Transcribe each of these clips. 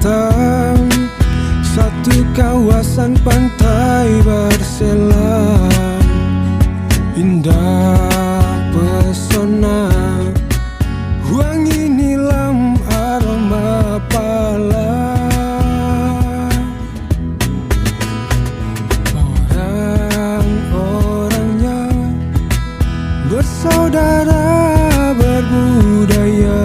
selatan, satu kawasan pantai berselang, indah pesona, wangi nilam aroma pala. Orang-orangnya bersaudara berbudaya.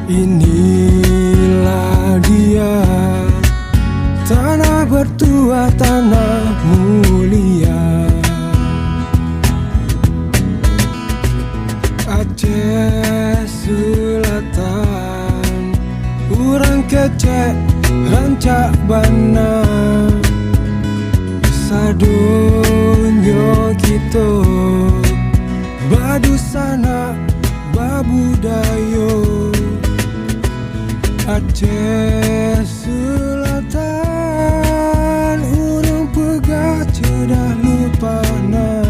Inilah dia, tanah bertuah, tanah mulia. Aceh Selatan, urang kecek rancak bana, sadonyo kita badusana babudayo. Aceh Selatan, urang pegah cedah lupana.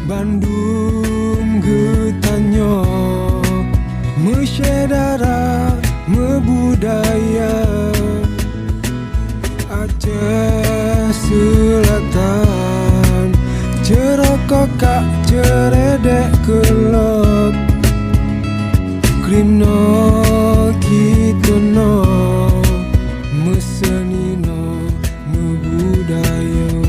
Bandung getanyo mesyedara mebudaya. Aceh Selatan, cerokokak ceredek kelok, krino kitono mesenino mebudaya.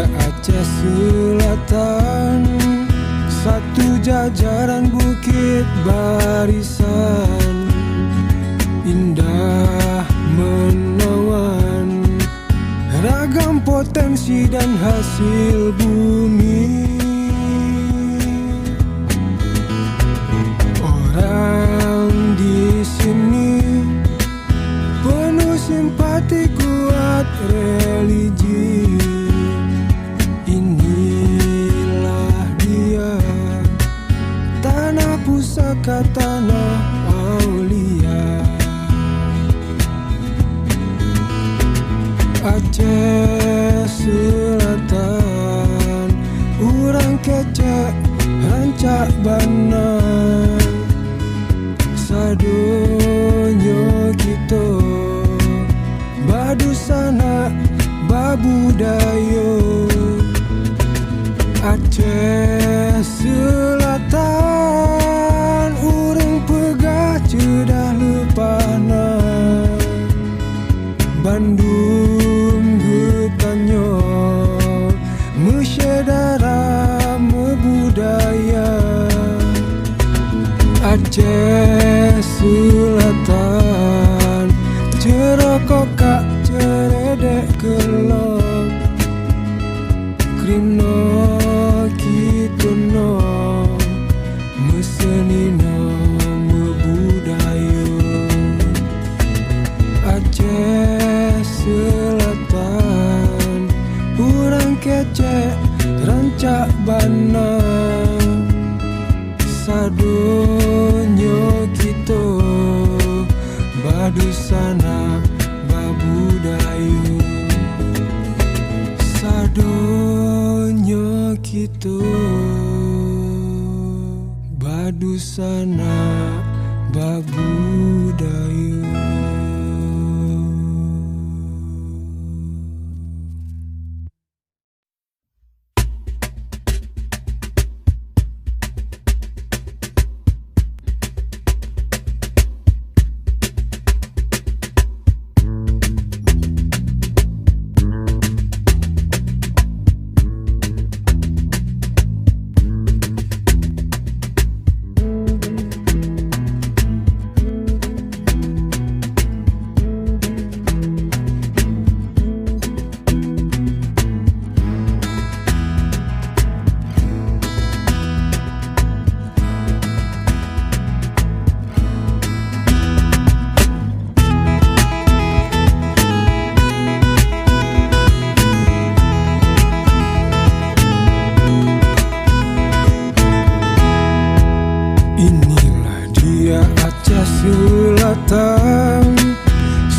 Aceh Selatan, satu jajaran bukit barisan, indah menawan, ragam potensi dan hasil bumi. Orang di sini penuh simpati, kuat religi. Pusaka tanah aulia. Aceh Selatan, urang kecek rancak bana, sadonyo kita badusana babudayo. Aceh Selatan, urang pegah cedah lepana. Bandung getanyo mesyedara mebudaya. Aceh Selatan, cerokokak ceredek kelok, krino kitono mesenino mebudayo. Aceh Selatan, urang kecek rancak bana, sadonyo kita badusana babudayo. Sadonyo kita badusana babudayo. selatan,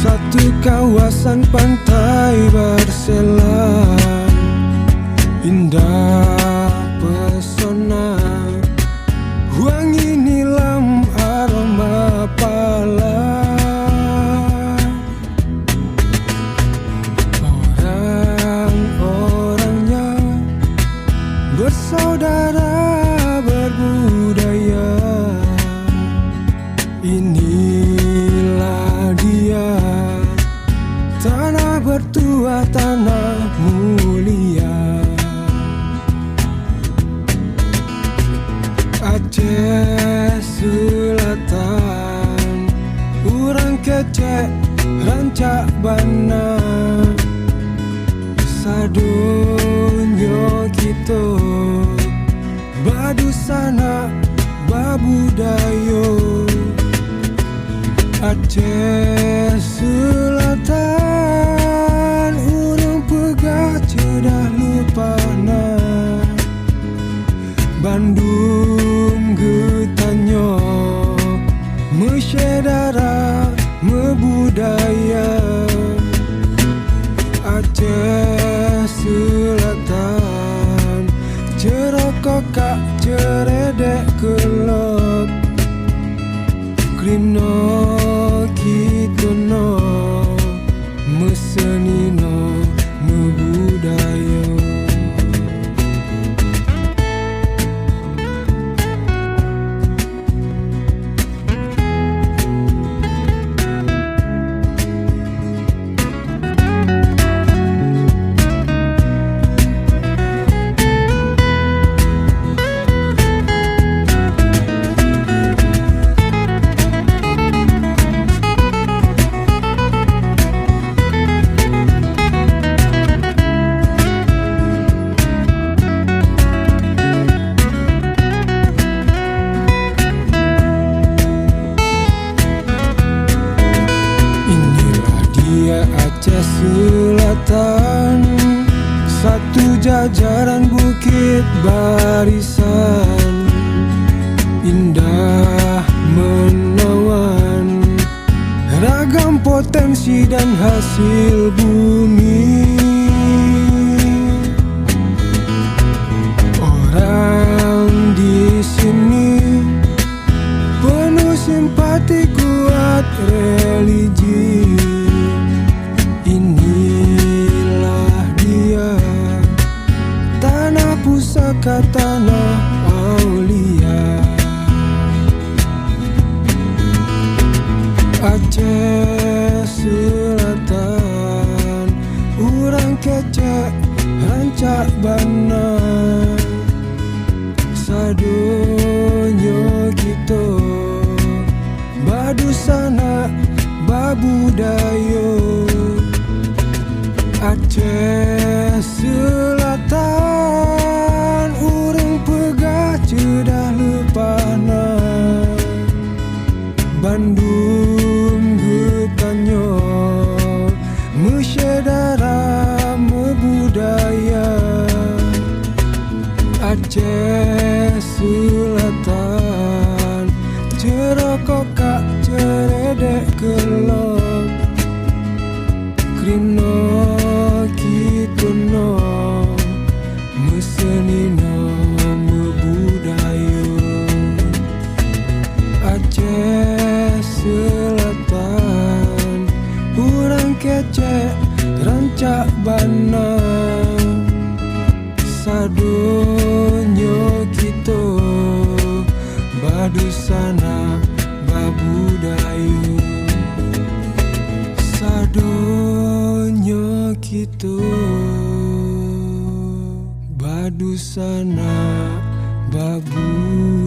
satu kawasan pantai Barcelona. Indah pesona, wangi nilam aroma pala. Orang-orangnya bersaudara berbudaya. Inilah dia, tanah bertuah, tanah mulia. Aceh Selatan, urang kecek rancak bana. Sadonyo kita badusana babudayo. Aceh Selatan, urang pegah cedah lupana. Bandung getanyo mesyedara mebudaya. Aceh Selatan, cerokokak ceredek kelok. Krino kitono mesenino mebudaya. Aceh Selatan, satu jajaran bukit barisan. Indah menawan, ragam potensi dan hasil bumi. Orang di sini penuh simpati, kuat religi. Pusaka tanah aulia. Aceh Selatan, urang kecek rancak bana. Sadonyo kita badusana babudayo. Aceh Selatan, urang pegah cedah lepana. Bandung getanyo mesyedara mebudaya. Aceh Selatan, cerokokak ceredek kelok. Krino kitono mesenino mebudayo. Aceh Selatan, urang kecek rancak bana. Sadonyo kita badusana babudayo. Sadonyo kita badusana babu